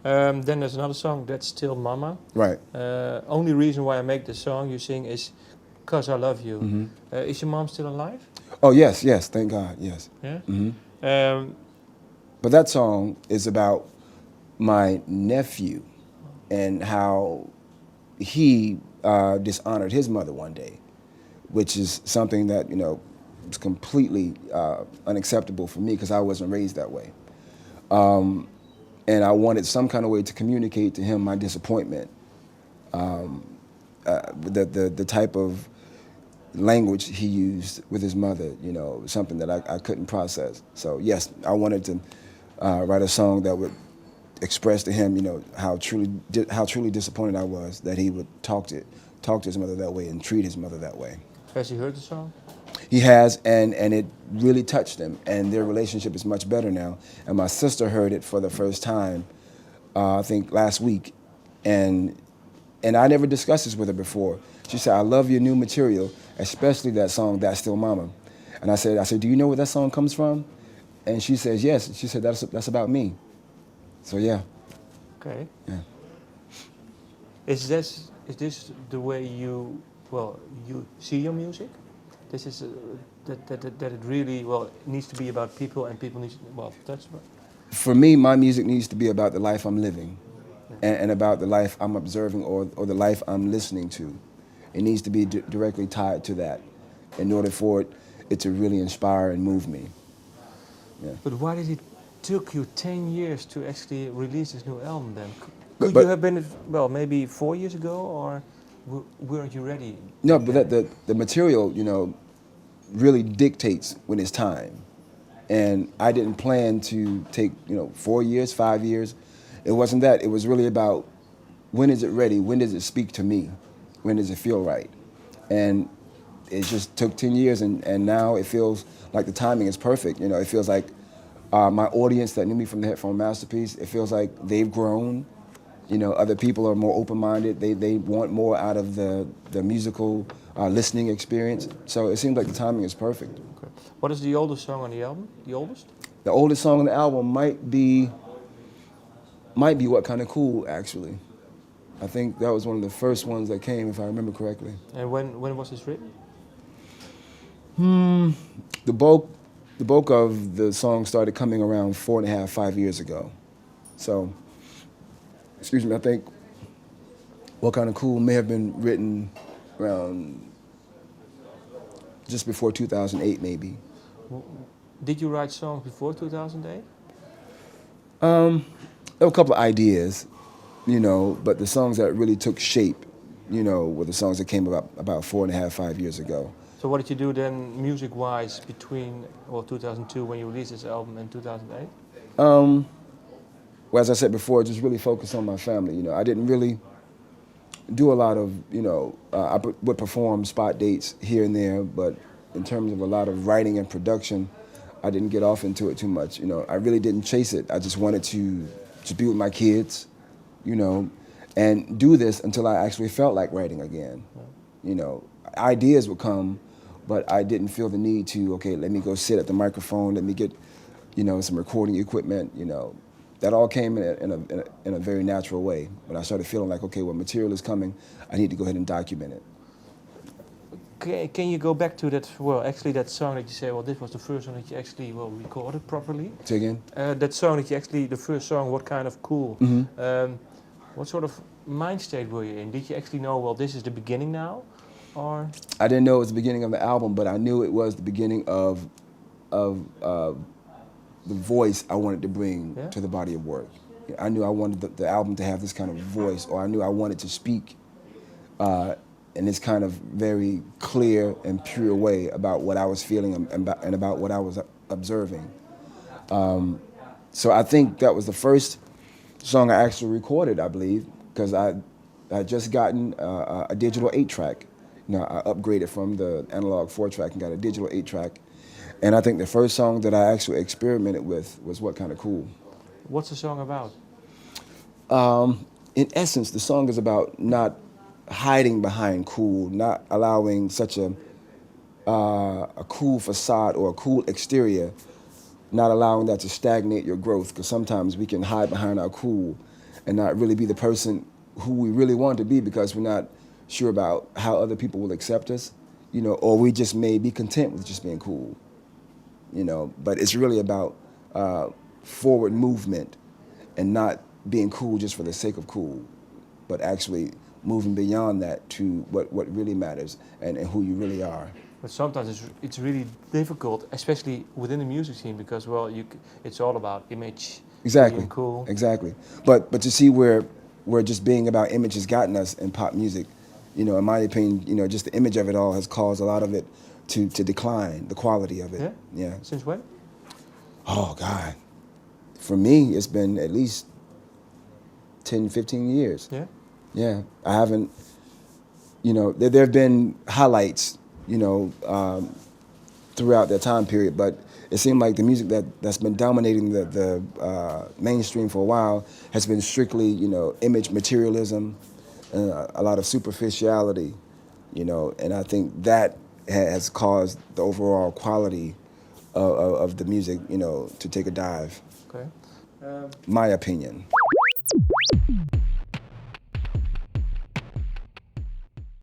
Then there's another song, That's Still Mama. Right. Only reason why I make the song you sing is because I love you. Mm-hmm. Is your mom still alive? Oh, yes, yes, thank God, yes. Yeah. Mm-hmm. Um, But that song is about my nephew and how he dishonored his mother one day, which is something that, you know, was completely unacceptable for me because I wasn't raised that way. And I wanted some kind of way to communicate to him my disappointment, the type of language he used with his mother, you know, something that I couldn't process. So yes, I wanted to write a song that would express to him, you know, how truly disappointed I was that he would talk to his mother that way and treat his mother that way. has he heard the song? He has, and it really touched him, and their relationship is much better now. And my sister heard it for the first time, I think last week, and I never discussed this with her before. She said, "I love your new material, especially that song, That's Still Mama." And I said, "Do you know where that song comes from?" And she says, "Yes." She said, "That's about me." So yeah. Okay. Yeah. Is this the way you see your music? This is that it really needs to be about people, and people need that's what. For me, my music needs to be about the life I'm living, and about the life I'm observing, or the life I'm listening to. It needs to be directly tied to that in order for it to really inspire and move me. Yeah. But why did it took you 10 years to actually release this new album then? But Could you have been, maybe 4 years ago, or weren't you ready? No, but the material, you know, really dictates when it's time. And I didn't plan to take, you know, 4 years, 5 years. It wasn't that. It was really about when is it ready? When does it speak to me? When does it feel right? And it just took 10 years, and now it feels like the timing is perfect. You know, it feels like my audience that knew me from the Headphone Masterpiece, it feels like they've grown. You know, other people are more open-minded. They want more out of the musical listening experience. So it seems like the timing is perfect. Okay. What is the oldest song on the album? The oldest? The oldest song on the album might be What Kind of Cool, actually. I think that was one of the first ones that came, if I remember correctly. And when was this written? The bulk of the song started coming around 4.5, 5 years ago. So, excuse me, I think What Kind of Cool may have been written around just before 2008, maybe. Did you write songs before 2008? There were a couple of ideas, you know, but the songs that really took shape, you know, were the songs that came about 4.5, 5 years ago. So what did you do then, music-wise, between 2002 when you released this album and 2008? Well, as I said before, just really focus on my family. You know, I didn't really do a lot of, you know, I would perform spot dates here and there, but in terms of a lot of writing and production, I didn't get off into it too much. You know, I really didn't chase it. I just wanted to be with my kids, you know, and do this until I actually felt like writing again. You know, ideas would come, but I didn't feel the need to, okay, let me go sit at the microphone, let me get, you know, some recording equipment, you know. That all came in a very natural way. When I started feeling like, okay, well, material is coming, I need to go ahead and document it. Can you go back to that, actually that song that you say, this was the first one that you actually, recorded properly? Say again? That song that you actually, the first song, What Kind of Cool, what sort of mind state were you in? Did you actually know, this is the beginning now, or? I didn't know it was the beginning of the album, but I knew it was the beginning of the voice I wanted to bring to the body of work. I knew I wanted the album to have this kind of voice, or I knew I wanted to speak in this kind of very clear and pure way about what I was feeling and about what I was observing. So I think that was the first song I actually recorded, I believe, because I had just gotten a digital 8-track. You know, I upgraded from the analog 4-track and got a digital 8-track. And I think the first song that I actually experimented with was What Kind of Cool. What's the song about? In essence, the song is about not hiding behind cool, not allowing such a cool facade or a cool exterior, not allowing that to stagnate your growth, because sometimes we can hide behind our cool and not really be the person who we really want to be because we're not sure about how other people will accept us, you know, or we just may be content with just being cool, you know. But it's really about forward movement and not being cool just for the sake of cool, but actually moving beyond that to what really matters and who you really are. But sometimes it's really difficult, especially within the music scene, because well, it's all about image. Exactly. Being cool. Exactly. But to see where just being about image has gotten us in pop music, you know, in my opinion, you know, just the image of it all has caused a lot of it to decline, the quality of it. Yeah? Yeah. Since when? Oh, God. For me, it's been at least 10, 15 years. Yeah? Yeah. I haven't, you know, there have been highlights, you know, throughout that time period, but it seemed like the music that's been dominating the mainstream for a while has been strictly, you know, image materialism, a lot of superficiality, you know, and I think that has caused the overall quality of the music, you know, to take a dive. Okay. My opinion.